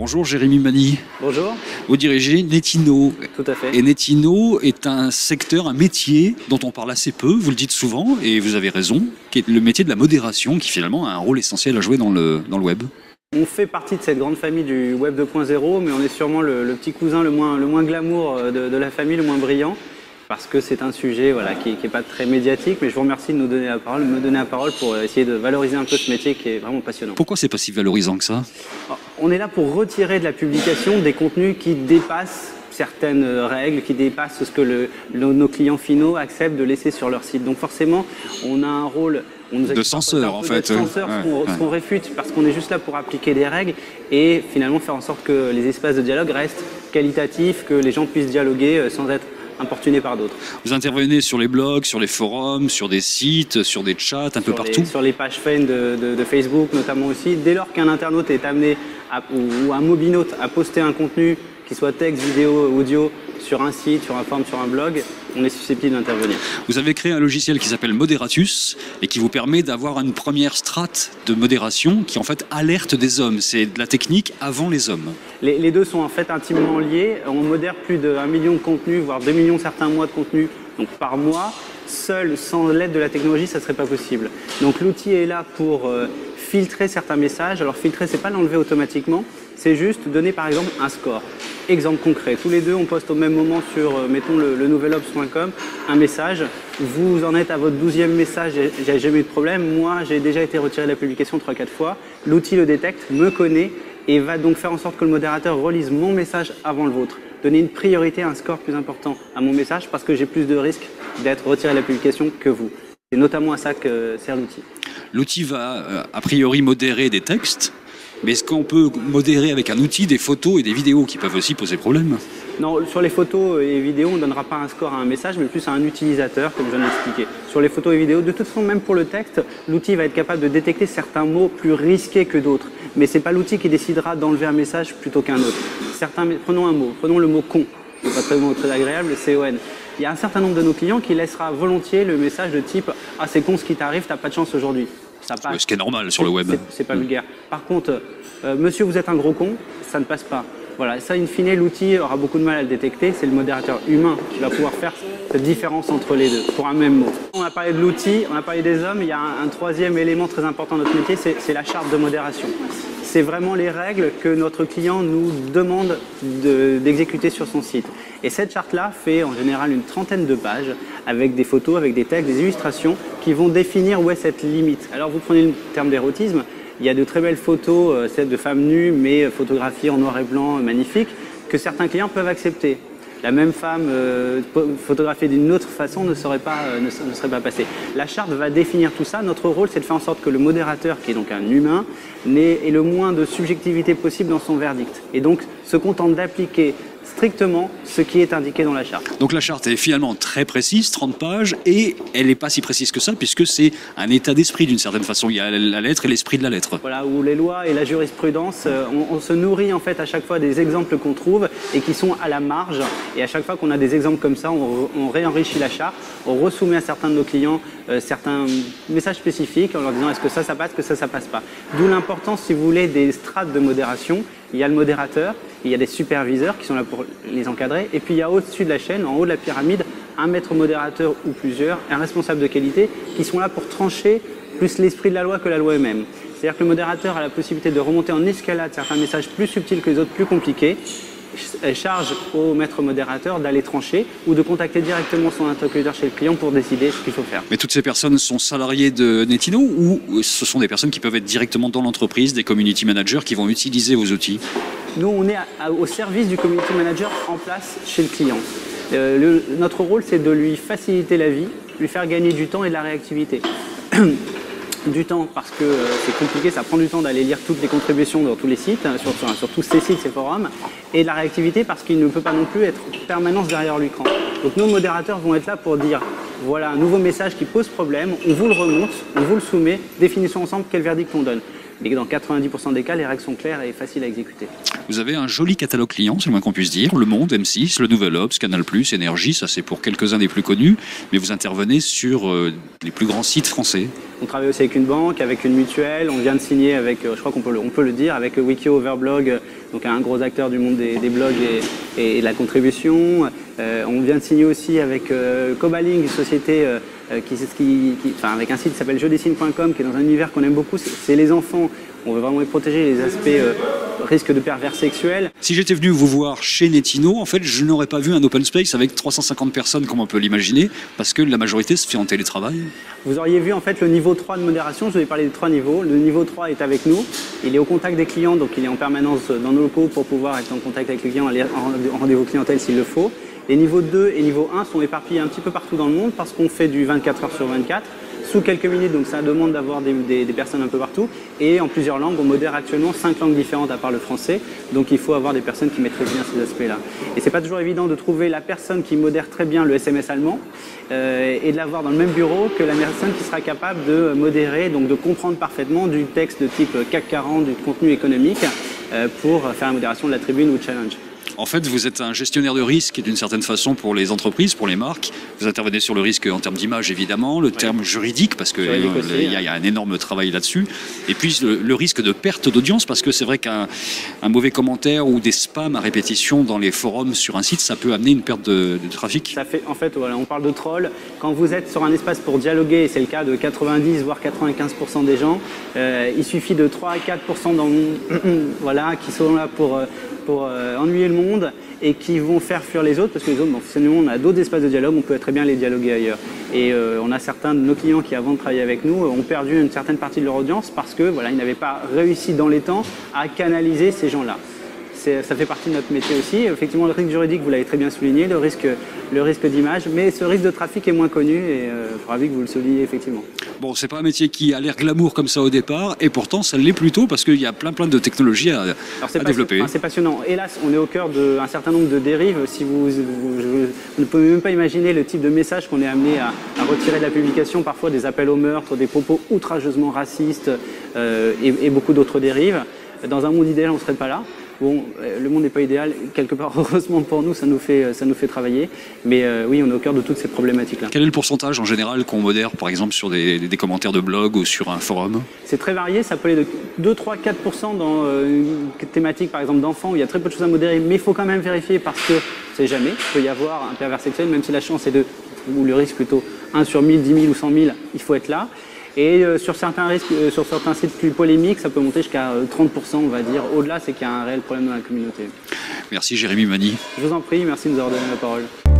Bonjour Jérémy Mani. Bonjour. Vous dirigez Netino. Tout à fait. Et Netino est un secteur, un métier dont on parle assez peu, vous le dites souvent, et vous avez raison, qui est le métier de la modération, qui finalement a un rôle essentiel à jouer dans le web. On fait partie de cette grande famille du Web 2.0, mais on est sûrement le petit cousin le moins glamour de la famille, le moins brillant, parce que c'est un sujet qui n'est pas très médiatique, mais je vous remercie de me donner la parole pour essayer de valoriser un peu ce métier qui est vraiment passionnant. Pourquoi c'est pas si valorisant que ça? On est là pour retirer de la publication des contenus qui dépassent certaines règles, qui dépassent ce que nos clients finaux acceptent de laisser sur leur site. Donc forcément, on a un rôle de censeur en fait. De censeur, ce qu'on réfute, parce qu'on est juste là pour appliquer des règles et finalement faire en sorte que les espaces de dialogue restent qualitatifs, que les gens puissent dialoguer sans être importunés par d'autres. Vous intervenez sur les blogs, sur les forums, sur des sites, sur des chats, un peu partout. Sur les pages fan de Facebook notamment aussi. Dès lors qu'un internaute est amené ou un mobinaute à poster un contenu, qu'il soit texte, vidéo, audio, sur un site, sur un forum, sur un blog, on est susceptible d'intervenir. Vous avez créé un logiciel qui s'appelle Moderatus et qui vous permet d'avoir une première strate de modération qui en fait alerte des hommes. C'est de la technique avant les hommes. Les deux sont en fait intimement liés. On modère plus d'1 million de contenus, voire 2 millions certains mois de contenus donc par mois. Seul, sans l'aide de la technologie, ça ne serait pas possible. Donc l'outil est là pour filtrer certains messages. Alors filtrer, c'est pas l'enlever automatiquement, c'est juste donner par exemple un score. Exemple concret, tous les deux on poste au même moment sur, mettons le nouvelobs.com, un message. Vous en êtes à votre 12e message, j'ai jamais eu de problème. Moi, j'ai déjà été retiré de la publication 3-4 fois. L'outil le détecte, me connaît et va donc faire en sorte que le modérateur relise mon message avant le vôtre. Donner une priorité, un score plus important à mon message parce que j'ai plus de risques d'être retiré de la publication que vous. C'est notamment à ça que sert l'outil. L'outil va a priori modérer des textes, mais est-ce qu'on peut modérer avec un outil des photos et des vidéos qui peuvent aussi poser problème? Non, sur les photos et vidéos, on ne donnera pas un score à un message, mais plus à un utilisateur, comme je viens de l'expliquer. Sur les photos et vidéos, de toute façon, même pour le texte, l'outil va être capable de détecter certains mots plus risqués que d'autres. Mais ce n'est pas l'outil qui décidera d'enlever un message plutôt qu'un autre. Prenons un mot, prenons le mot con. Ce n'est pas très agréable, le C-O-N. Il y a un certain nombre de nos clients qui laissera volontiers le message de type « Ah, c'est con ce qui t'arrive, t'as pas de chance aujourd'hui ». Ça passe. Ce qui est normal sur le web. C'est pas vulgaire. Par contre, monsieur, vous êtes un gros con, ça ne passe pas. Voilà, ça, in fine, l'outil aura beaucoup de mal à le détecter. C'est le modérateur humain qui va pouvoir faire cette différence entre les deux, pour un même mot. On a parlé de l'outil, on a parlé des hommes. Il y a un troisième élément très important de notre métier, c'est la charte de modération. C'est vraiment les règles que notre client nous demande d'exécuter sur son site. Et cette charte-là fait en général une trentaine de pages avec des photos, avec des textes, des illustrations qui vont définir où est cette limite. Alors vous prenez le terme d'érotisme, il y a de très belles photos, celles de femmes nues, mais photographiées en noir et blanc, magnifiques, que certains clients peuvent accepter. La même femme photographiée d'une autre façon ne serait pas passée. La charte va définir tout ça. Notre rôle, c'est de faire en sorte que le modérateur, qui est donc un humain, ait le moins de subjectivité possible dans son verdict. Et donc se contente d'appliquer strictement ce qui est indiqué dans la charte. Donc la charte est finalement très précise, 30 pages, et elle n'est pas si précise que ça, puisque c'est un état d'esprit d'une certaine façon. Il y a la lettre et l'esprit de la lettre. Voilà, où les lois et la jurisprudence, on se nourrit en fait à chaque fois des exemples qu'on trouve et qui sont à la marge. Et à chaque fois qu'on a des exemples comme ça, on réenrichit la charte, on resoumet à certains de nos clients certains messages spécifiques en leur disant est-ce que ça passe, que ça passe pas. D'où l'importance, si vous voulez, des strates de modération. Il y a le modérateur, il y a des superviseurs qui sont là pour les encadrer, et puis il y a au-dessus de la chaîne, en haut de la pyramide, un maître modérateur ou plusieurs, un responsable de qualité, qui sont là pour trancher plus l'esprit de la loi que la loi elle-même. C'est-à-dire que le modérateur a la possibilité de remonter en escalade certains messages plus subtils que les autres, plus compliqués, charge au maître modérateur d'aller trancher ou de contacter directement son interlocuteur chez le client pour décider ce qu'il faut faire. Mais toutes ces personnes sont salariées de Netino ou ce sont des personnes qui peuvent être directement dans l'entreprise, des community managers qui vont utiliser vos outils? Nous, on est au service du community manager en place chez le client. Notre rôle, c'est de lui faciliter la vie, lui faire gagner du temps et de la réactivité. Du temps parce que c'est compliqué, ça prend du temps d'aller lire toutes les contributions dans tous les sites, sur tous ces sites, ces forums, et de la réactivité parce qu'il ne peut pas non plus être en permanence derrière l'écran. Donc nos modérateurs vont être là pour dire voilà un nouveau message qui pose problème, on vous le remonte, on vous le soumet, définissons ensemble quel verdict on donne. mais dans 90% des cas, les règles sont claires et faciles à exécuter. Vous avez un joli catalogue client, c'est le moins qu'on puisse dire. Le Monde, M6, le Nouvel Obs, Canal+, Énergie, ça c'est pour quelques-uns des plus connus, mais vous intervenez sur les plus grands sites français. On travaille aussi avec une banque, avec une mutuelle, on vient de signer avec, je crois qu'on peut le dire, avec Wikio Overblog, donc un gros acteur du monde des blogs et de la contribution. On vient de signer aussi avec Cobaling, une société avec un site qui s'appelle jeudessine.com, qui est dans un univers qu'on aime beaucoup, c'est les enfants. On veut vraiment les protéger les aspects risques de pervers sexuels. Si j'étais venu vous voir chez Nettino, en fait, je n'aurais pas vu un open space avec 350 personnes comme on peut l'imaginer, parce que la majorité se fait en télétravail. Vous auriez vu en fait le niveau 3 de modération, je vous ai parlé des 3 niveaux. Le niveau 3 est avec nous, il est au contact des clients, donc il est en permanence dans nos locaux pour pouvoir être en contact avec les clients, aller en rendez-vous clientèle s'il le faut. Les niveaux 2 et niveau 1 sont éparpillés un petit peu partout dans le monde parce qu'on fait du 24 heures sur 24. Sous quelques minutes, donc ça demande d'avoir des personnes un peu partout. Et en plusieurs langues, on modère actuellement 5 langues différentes à part le français. Donc il faut avoir des personnes qui maîtrisent bien ces aspects-là. Et c'est pas toujours évident de trouver la personne qui modère très bien le SMS allemand et de l'avoir dans le même bureau que la personne qui sera capable de modérer, donc de comprendre parfaitement du texte de type CAC 40, du contenu économique pour faire la modération de la tribune ou de challenge. En fait, vous êtes un gestionnaire de risque d'une certaine façon pour les entreprises, pour les marques. Vous intervenez sur le risque en termes d'image, évidemment, le terme juridique, parce qu'il y a un énorme travail là-dessus. Et puis le risque de perte d'audience, parce que c'est vrai qu'un mauvais commentaire ou des spams à répétition dans les forums sur un site, ça peut amener une perte de trafic. Ça fait, en fait, voilà, on parle de trolls. Quand vous êtes sur un espace pour dialoguer, et c'est le cas de 90 voire 95% des gens, il suffit de 3 à 4% voilà, qui sont là pour ennuyer le monde et qui vont faire fuir les autres, parce que les autres, finalement, on a d'autres espaces de dialogue, on peut très bien les dialoguer ailleurs. Et on a certains de nos clients qui, avant de travailler avec nous, ont perdu une certaine partie de leur audience parce que voilà, ils n'avaient pas réussi dans les temps à canaliser ces gens-là. Ça fait partie de notre métier aussi. Effectivement, le risque juridique, vous l'avez très bien souligné, le risque d'image, mais ce risque de trafic est moins connu et il faudra que vous le souligniez effectivement. Bon, c'est pas un métier qui a l'air glamour comme ça au départ, et pourtant ça l'est plutôt parce qu'il y a plein de technologies à développer. C'est passionnant. Hélas, on est au cœur d'un certain nombre de dérives. Si vous ne pouvez même pas imaginer le type de message qu'on est amené à retirer de la publication, parfois des appels au meurtre, des propos outrageusement racistes et beaucoup d'autres dérives. Dans un monde idéal, on ne serait pas là. Bon, le monde n'est pas idéal, quelque part, heureusement pour nous, ça nous fait travailler. Mais oui, on est au cœur de toutes ces problématiques-là. Quel est le pourcentage en général qu'on modère, par exemple, sur des commentaires de blog ou sur un forum? C'est très varié, ça peut aller de 2, 3, 4% dans une thématique, par exemple, d'enfants, où il y a très peu de choses à modérer, mais il faut quand même vérifier parce que c'est jamais. Il peut y avoir un pervers sexuel, même si la chance est ou le risque plutôt 1 sur 1000, 10 000 ou 100 000, il faut être là. Et sur certains risques, sur certains sites plus polémiques, ça peut monter jusqu'à 30%, on va dire. Au-delà, c'est qu'il y a un réel problème dans la communauté. Merci Jérémy Mani. Je vous en prie, merci de nous avoir donné la parole.